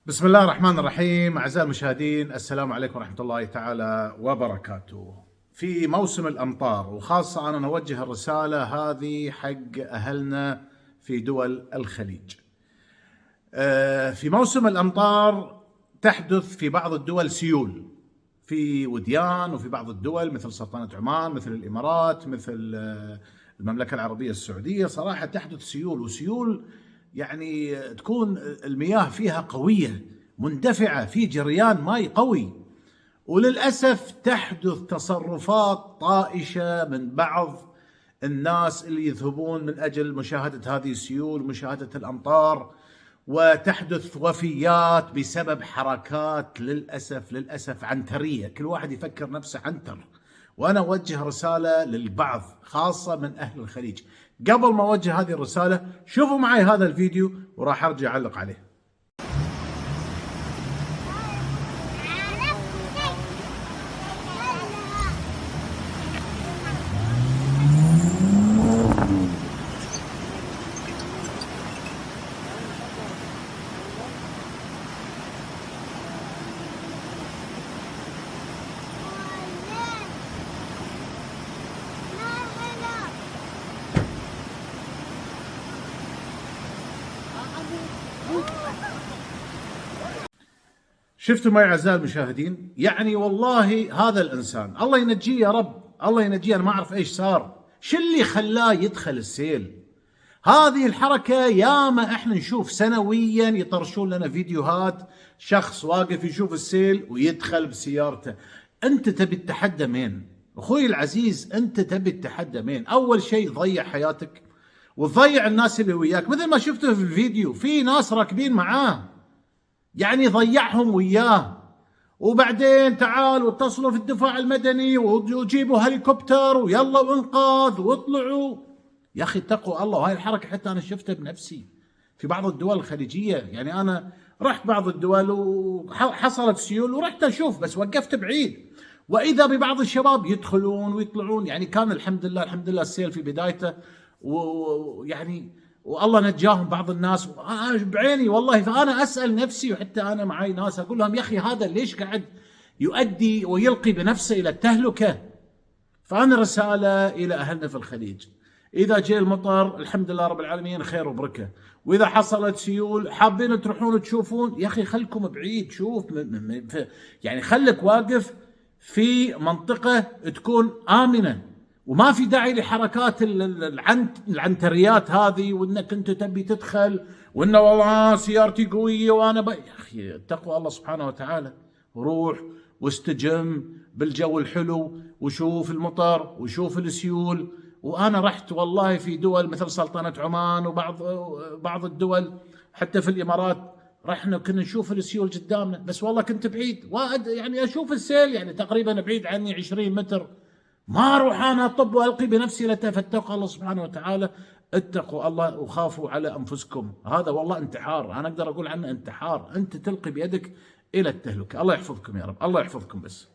بسم الله الرحمن الرحيم. أعزائي المشاهدين، السلام عليكم ورحمة الله تعالى وبركاته. في موسم الأمطار، وخاصة أنا نوجه الرسالة هذه حق أهلنا في دول الخليج. في موسم الأمطار تحدث في بعض الدول سيول في وديان، وفي بعض الدول مثل سلطنة عمان، مثل الإمارات، مثل المملكة العربية السعودية. صراحة تحدث سيول، وسيول يعني تكون المياه فيها قوية مندفعة، في جريان ماء قوي. وللأسف تحدث تصرفات طائشة من بعض الناس اللي يذهبون من أجل مشاهدة هذه السيول، مشاهدة الأمطار، وتحدث وفيات بسبب حركات للأسف عنترية. كل واحد يفكر نفسه عنتر. وأنا أوجه رسالة للبعض خاصة من أهل الخليج. قبل ما أوجه هذه الرسالة، شوفوا معي هذا الفيديو وراح أرجع أعلق عليه. شفتوا معي أعزائي المشاهدين؟ يعني والله هذا الإنسان الله ينجيه يا رب، الله ينجيه. أنا ما أعرف إيش صار، شو اللي خلاه يدخل السيل. هذه الحركة ياما إحنا نشوف سنويا، يطرشون لنا فيديوهات شخص واقف يشوف السيل ويدخل بسيارته. أنت تبي التحدى مين؟ أخوي العزيز، أنت تبي التحدى مين؟ أول شيء ضيع حياتك وتضيع الناس اللي وياك. مثل ما شفتوا في الفيديو، في ناس راكبين معاه، يعني ضيعهم وياه. وبعدين تعالوا اتصلوا في الدفاع المدني وجيبوا هليكوبتر ويلا وانقاذ واطلعوا. يا اخي اتقوا الله. وهاي الحركه حتى انا شفتها بنفسي في بعض الدول الخليجيه. يعني انا رحت بعض الدول وحصلت سيول ورحت اشوف، بس وقفت بعيد، واذا ببعض الشباب يدخلون ويطلعون. يعني كان الحمد لله السيل في بدايته، ويعني والله نجاهم بعض الناس. انا بعيني والله، فانا اسال نفسي، وحتى انا معي ناس اقول لهم يا اخي هذا ليش قاعد يؤدي ويلقي بنفسه الى التهلكه؟ فانا رساله الى اهلنا في الخليج، اذا جاء المطر الحمد لله رب العالمين خير وبركه، واذا حصلت سيول حابين تروحون تشوفون، يا اخي خلكم بعيد. شوف يعني خلك واقف في منطقه تكون امنه، وما في داعي لحركات العنتريات هذه، وانك انت تبي تدخل، وانه والله سيارتي قويه وانا يا اخي اتقوا الله سبحانه وتعالى. روح واستجم بالجو الحلو، وشوف المطر وشوف السيول. وانا رحت والله في دول مثل سلطنة عمان وبعض الدول، حتى في الامارات رحنا كنا نشوف السيول قدامنا، بس والله كنت بعيد، يعني اشوف السيل يعني تقريبا بعيد عني 20 متر. ما اروح انا اطب والقي بنفسي فاتقوا الله سبحانه وتعالى. اتقوا الله وخافوا على انفسكم. هذا والله انتحار، انا اقدر اقول عنه انتحار. انت تلقي بيدك الى التهلكه. الله يحفظكم يا رب، الله يحفظكم. بس